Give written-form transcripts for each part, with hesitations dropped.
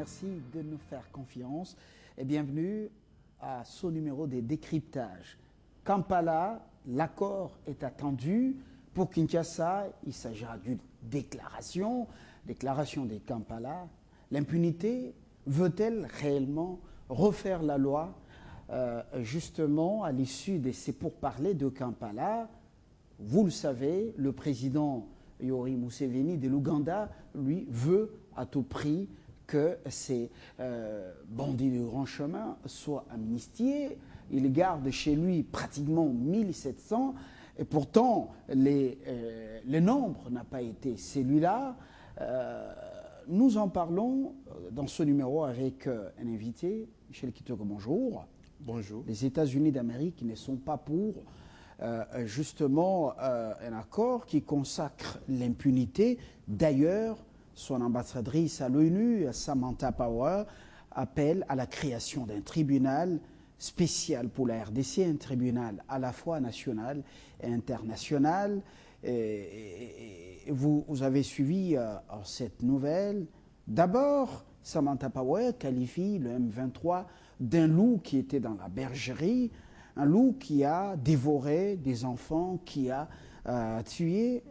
Merci de nous faire confiance et bienvenue à ce numéro des décryptages. Kampala, l'accord est attendu. Pour Kinshasa, il s'agira d'une déclaration des Kampala. L'impunité veut-elle réellement refaire la loi justement à l'issue de ces pourparlers de Kampala? Vous le savez, le président Yoweri Museveni de l'Ouganda, lui, veut à tout prix que ces bandits de grand chemin soient amnistiés. Il garde chez lui pratiquement 1700 et pourtant le nombre n'a pas été celui-là. Nous en parlons dans ce numéro avec un invité, Michel Kitoko, bonjour. Bonjour. Les États-Unis d'Amérique ne sont pas pour justement un accord qui consacre l'impunité. D'ailleurs, son ambassadrice à l'ONU, Samantha Power, appelle à la création d'un tribunal spécial pour la RDC, un tribunal à la fois national et international. Vous avez suivi cette nouvelle. D'abord, Samantha Power qualifie le M23 d'un loup qui était dans la bergerie, un loup qui a dévoré des enfants, qui a tué.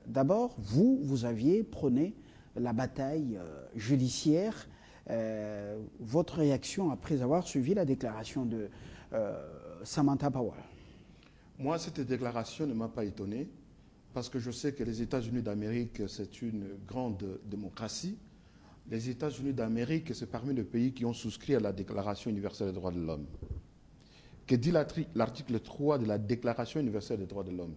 D'abord, vous aviez prôné la bataille judiciaire. Votre réaction après avoir suivi la déclaration de Samantha Power? Moi, cette déclaration ne m'a pas étonné parce que je sais que les États-Unis d'Amérique, c'est une grande démocratie. Les États-Unis d'Amérique, c'est parmi les pays qui ont souscrit à la Déclaration universelle des droits de l'homme. Que dit l'article 3 de la Déclaration universelle des droits de l'homme?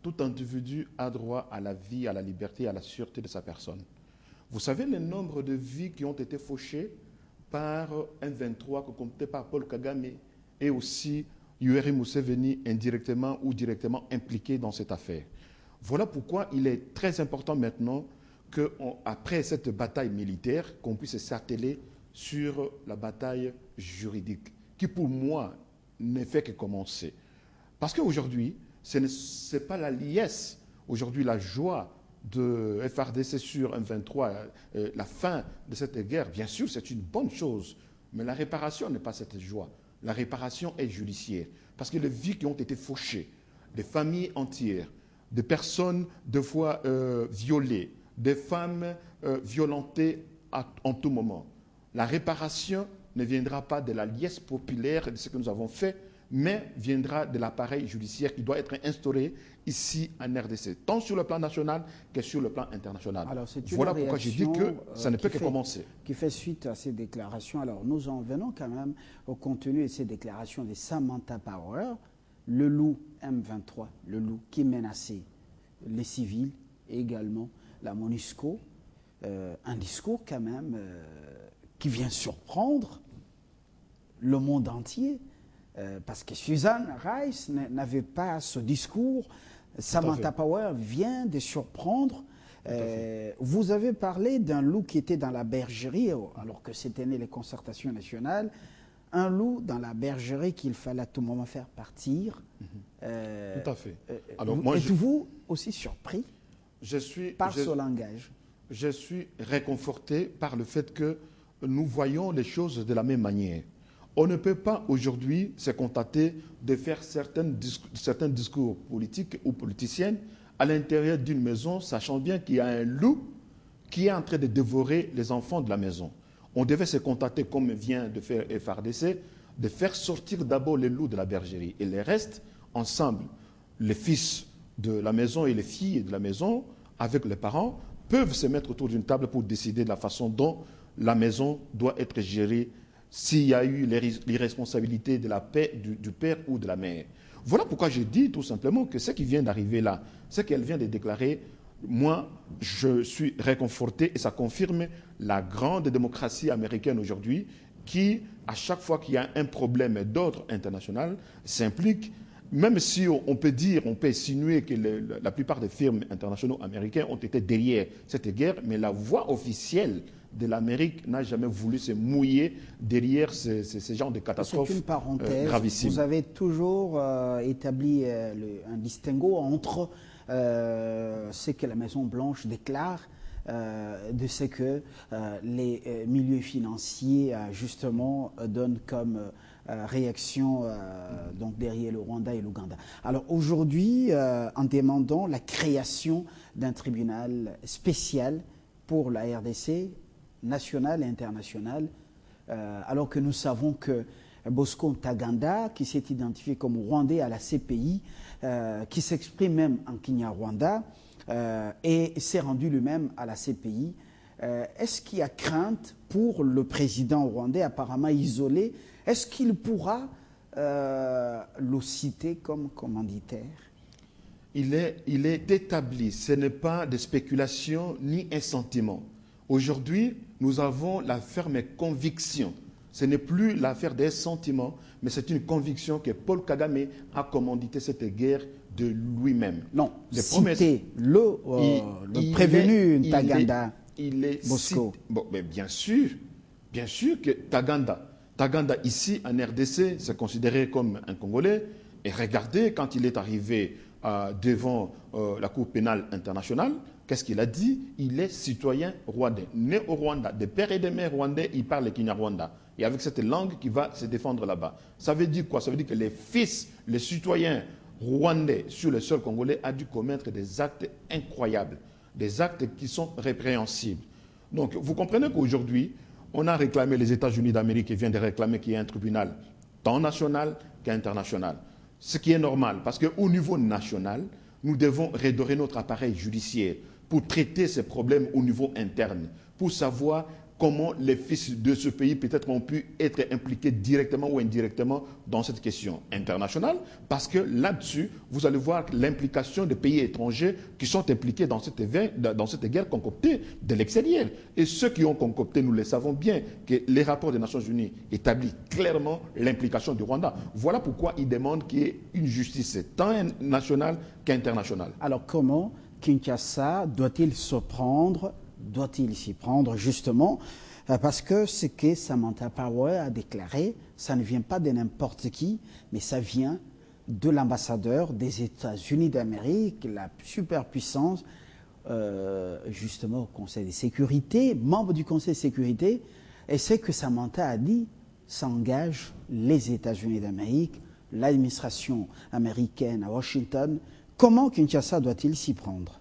Tout individu a droit à la vie, à la liberté, à la sûreté de sa personne. Vous savez le nombre de vies qui ont été fauchées par un 23 que comptait par Paul Kagame et aussi Yoweri Museveni indirectement ou directement impliqués dans cette affaire. Voilà pourquoi il est très important maintenant qu'après cette bataille militaire, qu'on puisse s'atteler sur la bataille juridique, qui pour moi ne fait que commencer. Parce qu'aujourd'hui, ce n'est pas la liesse, aujourd'hui la joie de FARDC sur M23, la fin de cette guerre, bien sûr c'est une bonne chose, mais la réparation n'est pas cette joie. La réparation est judiciaire, parce que les vies qui ont été fauchées, des familles entières, des personnes de fois violées, des femmes violentées en tout moment. La réparation ne viendra pas de la liesse populaire de ce que nous avons fait, mais viendra de l'appareil judiciaire qui doit être instauré ici en RDC, tant sur le plan national que sur le plan international. Alors, voilà pourquoi j'ai dit que ça ne peut que commencer. Qui fait suite à ces déclarations. Alors, nous en venons quand même au contenu de ces déclarations de Samantha Power, le loup M23, le loup qui menaçait les civils et également la MONUSCO, un discours quand même qui vient surprendre le monde entier. Parce que Susan Rice n'avait pas ce discours. Samantha Power vient de surprendre. Vous avez parlé d'un loup qui était dans la bergerie, alors que c'était né les concertations nationales. Un loup dans la bergerie qu'il fallait à tout moment faire partir. Tout à fait. Êtes-vous aussi surpris par ce langage? Je suis réconforté par le fait que nous voyons les choses de la même manière. On ne peut pas aujourd'hui se contenter de faire certains discours politiques ou politiciens à l'intérieur d'une maison, sachant bien qu'il y a un loup qui est en train de dévorer les enfants de la maison. On devait se contenter, comme vient de faire FARDC, de faire sortir d'abord les loups de la bergerie et les restes ensemble. Les fils de la maison et les filles de la maison, avec les parents, peuvent se mettre autour d'une table pour décider de la façon dont la maison doit être gérée s'il y a eu l'irresponsabilité de la paix du père ou de la mère. Voilà pourquoi je dis tout simplement que ce qui vient d'arriver là, ce qu'elle vient de déclarer, moi, je suis réconforté et ça confirme la grande démocratie américaine aujourd'hui qui, à chaque fois qu'il y a un problème d'ordre international, s'implique, même si on peut dire, on peut insinuer que la plupart des firmes internationaux américains ont été derrière cette guerre, mais la voix officielle de l'Amérique n'a jamais voulu se mouiller derrière ce genre de catastrophes C'est une parenthèse. Gravissimes. Vous avez toujours établi un distinguo entre ce que la Maison-Blanche déclare de ce que les milieux financiers, justement, donnent comme réaction donc derrière le Rwanda et l'Ouganda. Alors aujourd'hui, en demandant la création d'un tribunal spécial pour la RDC, nationale et internationale, alors que nous savons que Bosco Ntaganda, qui s'est identifié comme Rwandais à la CPI, qui s'exprime même en Kinyarwanda, et s'est rendu lui-même à la CPI. Est-ce qu'il y a crainte pour le président rwandais, apparemment isolé? Est-ce qu'il pourra le citer comme commanditaire? Il est établi, ce n'est pas de spéculation ni un sentiment. Aujourd'hui, nous avons la ferme conviction. Ce n'est plus l'affaire des sentiments, mais c'est une conviction que Paul Kagame a commandité cette guerre de lui-même. Non, citer le prévenu Ntaganda. Il est Bosco. Bon, mais bien sûr que Ntaganda ici en RDC, c'est considéré comme un Congolais. Et regardez, quand il est arrivé devant la Cour pénale internationale, qu'est-ce qu'il a dit? Il est citoyen rwandais, né au Rwanda, des pères et des mères rwandais, il parle le Kinyarwanda. Et avec cette langue qui va se défendre là-bas. Ça veut dire quoi? Ça veut dire que les citoyens rwandais sur le sol congolais a dû commettre des actes incroyables, des actes qui sont répréhensibles. Donc, vous comprenez qu'aujourd'hui, on a réclamé, les États-Unis d'Amérique viennent de réclamer qu'il y ait un tribunal tant national qu'international. Ce qui est normal, parce qu'au niveau national, nous devons redorer notre appareil judiciaire pour traiter ces problèmes au niveau interne, pour savoir comment les fils de ce pays peut-être ont pu être impliqués directement ou indirectement dans cette question internationale, parce que là-dessus, vous allez voir l'implication des pays étrangers qui sont impliqués dans cette guerre concoctée de l'extérieur. Et ceux qui ont concocté, nous le savons bien, que les rapports des Nations Unies établissent clairement l'implication du Rwanda. Voilà pourquoi ils demandent qu'il y ait une justice tant nationale qu'internationale. Alors comment Kinshasa doit-il s'y prendre justement, parce que ce que Samantha Power a déclaré, ça ne vient pas de n'importe qui, mais ça vient de l'ambassadeur des États-Unis d'Amérique, la superpuissance, justement au Conseil de sécurité, membre du Conseil de sécurité, et ce que Samantha a dit s'engage les États-Unis d'Amérique, l'administration américaine à Washington. Comment Kinshasa doit-il s'y prendre?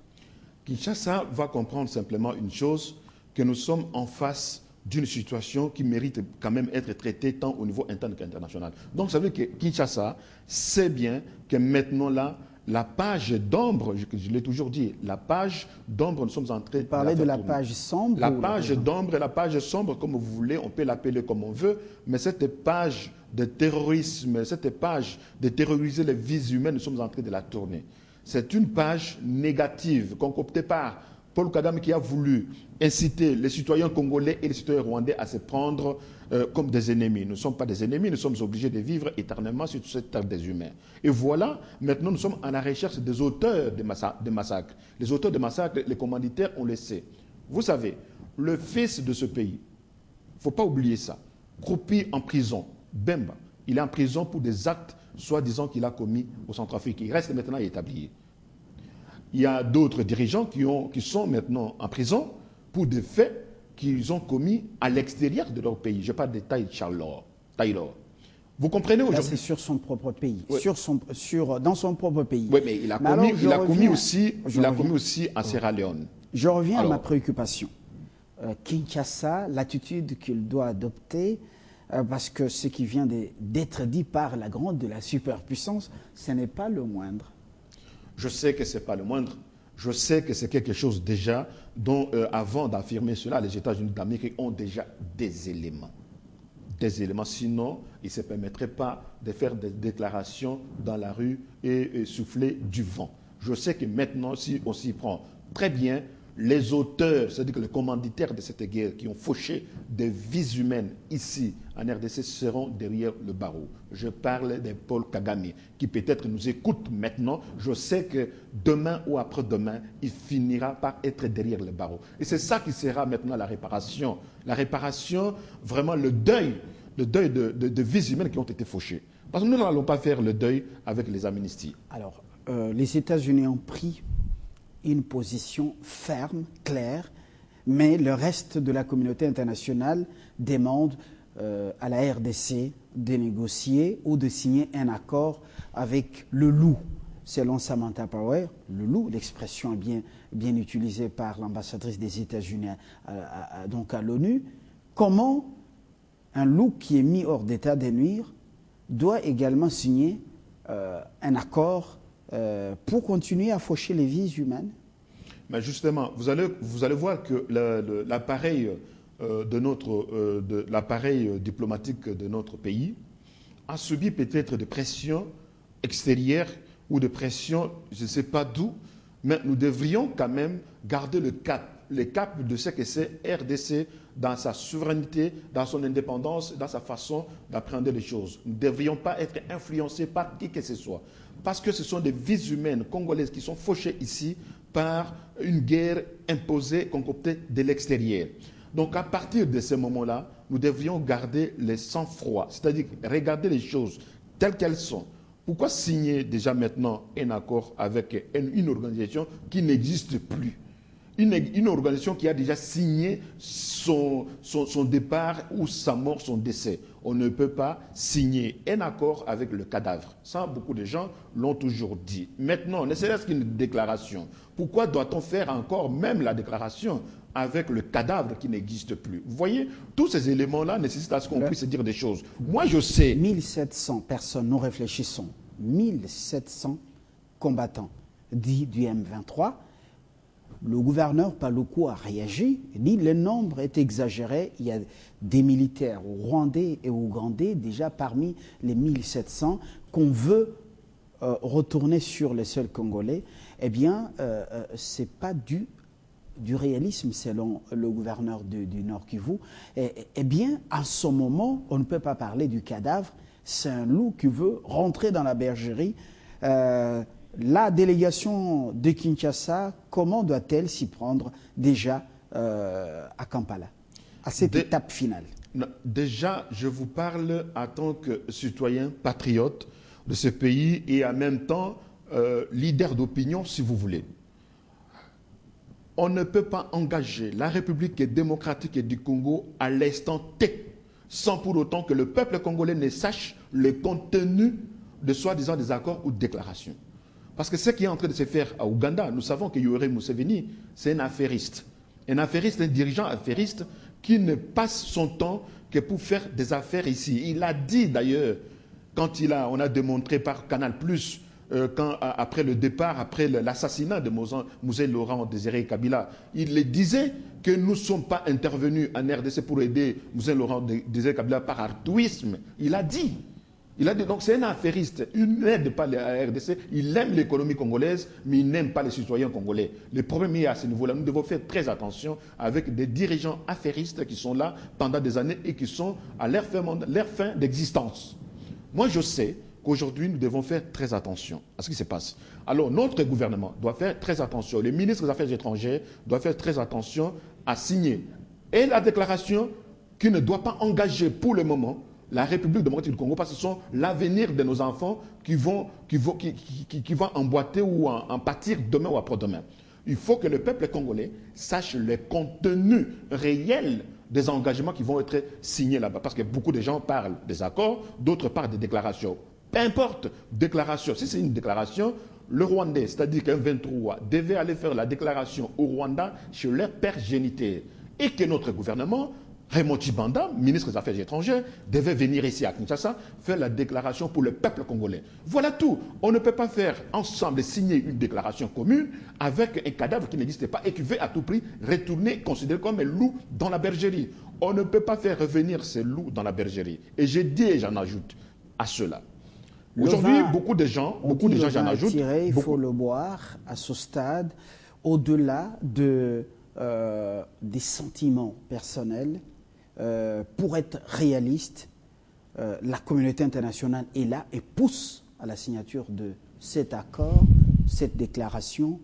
Kinshasa va comprendre simplement une chose, que nous sommes en face d'une situation qui mérite quand même être traitée tant au niveau interne qu'international. Donc ça veut dire que Kinshasa sait bien que maintenant là, la page d'ombre, je l'ai toujours dit, la page d'ombre, nous sommes en train de parler de la page sombre. La page d'ombre et la page sombre, comme vous voulez, on peut l'appeler comme on veut, mais cette page de terrorisme, cette page de terroriser les vies humaines, nous sommes en train de la tourner. C'est une page négative concoctée par Paul Kagame qui a voulu inciter les citoyens congolais et les citoyens rwandais à se prendre comme des ennemis. Nous ne sommes pas des ennemis, nous sommes obligés de vivre éternellement sur cette terre des humains. Et voilà, maintenant nous sommes à la recherche des auteurs des massacres. Les auteurs des massacres, les commanditaires, on le sait. Vous savez, le fils de ce pays, il ne faut pas oublier ça, croupi en prison, Bemba, il est en prison pour des actes soi-disant qu'il a commis au Centrafrique. Il reste maintenant établi. Il y a d'autres dirigeants qui sont maintenant en prison pour des faits qu'ils ont commis à l'extérieur de leur pays. Je parle de Taylor. Vous comprenez aujourd'hui? C'est sur son propre pays, oui. Dans son propre pays. Oui, mais il a commis aussi à Sierra Leone. Je reviens à ma préoccupation. Kinshasa, l'attitude qu'il doit adopter, parce que ce qui vient d'être dit par la grande de la superpuissance, ce n'est pas le moindre. Je sais que ce n'est pas le moindre. Je sais que c'est quelque chose déjà dont, avant d'affirmer cela, les États-Unis d'Amérique ont déjà des éléments. Des éléments, sinon, ils ne se permettraient pas de faire des déclarations dans la rue et souffler du vent. Je sais que maintenant, si on s'y prend très bien, les auteurs, c'est-à-dire que les commanditaires de cette guerre qui ont fauché des vies humaines ici en RDC seront derrière le barreau. Je parle de Paul Kagame qui peut-être nous écoute maintenant. Je sais que demain ou après-demain, il finira par être derrière le barreau. Et c'est ça qui sera maintenant la réparation. La réparation, vraiment le deuil de vies humaines qui ont été fauchées. Parce que nous n'allons pas faire le deuil avec les amnisties. Alors, les États-Unis ont pris une position ferme, claire, Mais le reste de la communauté internationale demande à la RDC de négocier ou de signer un accord avec le loup. Selon Samantha Power, le loup, l'expression est bien utilisée par l'ambassadrice des États-Unis donc à l'ONU. Comment un loup qui est mis hors d'état de nuire doit également signer un accord pour continuer à faucher les vies humaines? Mais justement, vous allez voir que l'appareil l'appareil diplomatique de notre pays a subi peut-être des pressions extérieures ou de pressions, je ne sais pas d'où, mais nous devrions quand même garder le cap de ce que c'est RDC dans sa souveraineté, dans son indépendance, dans sa façon d'appréhender les choses. Nous ne devrions pas être influencés par qui que ce soit. Parce que ce sont des vies humaines congolaises qui sont fauchées ici par une guerre imposée, concoctée de l'extérieur. Donc à partir de ce moment-là, nous devrions garder le sang-froid, c'est-à-dire regarder les choses telles qu'elles sont. Pourquoi signer déjà maintenant un accord avec une organisation qui n'existe plus? Une organisation qui a déjà signé son départ ou sa mort, son décès. On ne peut pas signer un accord avec le cadavre. Ça, beaucoup de gens l'ont toujours dit. Maintenant, ne serait-ce qu'une déclaration. Pourquoi doit-on faire encore même la déclaration avec le cadavre qui n'existe plus? Vous voyez, tous ces éléments-là nécessitent à ce qu'on puisse dire des choses. Moi, je sais... 1700 personnes, nous réfléchissons, 1700 combattants dits du M23. Le gouverneur Paluku a réagi, il dit le nombre est exagéré, il y a des militaires rwandais et ougandais déjà parmi les 1700 qu'on veut retourner sur les sols congolais. Eh bien, ce n'est pas du réalisme selon le gouverneur du Nord Kivu. Eh bien, à ce moment, on ne peut pas parler du cadavre, c'est un loup qui veut rentrer dans la bergerie. La délégation de Kinshasa, comment doit-elle s'y prendre déjà à Kampala, à cette étape finale? Déjà, je vous parle en tant que citoyen patriote de ce pays et en même temps leader d'opinion, si vous voulez. On ne peut pas engager la République démocratique du Congo à l'instant T, sans pour autant que le peuple congolais ne sache le contenu de soi-disant des accords ou déclarations. Parce que ce qui est en train de se faire à Ouganda, nous savons que Yoweri Museveni, c'est un affairiste. Un affairiste, un dirigeant affairiste qui ne passe son temps que pour faire des affaires ici. Il a dit d'ailleurs, quand on a démontré par Canal+, après le départ, après l'assassinat de Mouzé Laurent Désiré Kabila, il le disait que nous ne sommes pas intervenus en RDC pour aider Mouzé Laurent Désiré Kabila par altruisme. Il a dit. Donc c'est un affairiste, il n'aide pas la RDC, il aime l'économie congolaise, mais il n'aime pas les citoyens congolais. Le problème est à ce niveau-là, nous devons faire très attention avec des dirigeants affairistes qui sont là pendant des années et qui sont à leur fin d'existence. Moi je sais qu'aujourd'hui nous devons faire très attention à ce qui se passe. Alors notre gouvernement doit faire très attention, les ministres des Affaires étrangères doivent faire très attention à signer et la déclaration qui ne doit pas engager pour le moment la République démocratique du Congo, parce que ce sont l'avenir de nos enfants qui vont emboîter ou en pâtir demain ou après-demain. Il faut que le peuple congolais sache le contenu réel des engagements qui vont être signés là-bas. Parce que beaucoup de gens parlent des accords, d'autres parlent des déclarations. Peu importe, déclaration. Si c'est une déclaration, le Rwandais, c'est-à-dire qu'un 23, devait aller faire la déclaration au Rwanda chez leur père géniteur. Et que notre gouvernement, Raymond Tshibanda, ministre des Affaires étrangères, devait venir ici à Kinshasa faire la déclaration pour le peuple congolais. Voilà tout. On ne peut pas faire ensemble signer une déclaration commune avec un cadavre qui n'existe pas et qui veut à tout prix retourner, considéré comme un loup dans la bergerie. On ne peut pas faire revenir ces loups dans la bergerie. Et j'ai dit et j'en ajoute à cela. Aujourd'hui, beaucoup de gens, j'en ajoute. Il faut le boire à ce stade, au-delà des sentiments personnels. Pour être réaliste, la communauté internationale est là et pousse à la signature de cet accord, cette déclaration.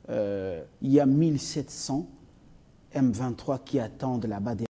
Il y a 1700 M23 qui attendent là-bas.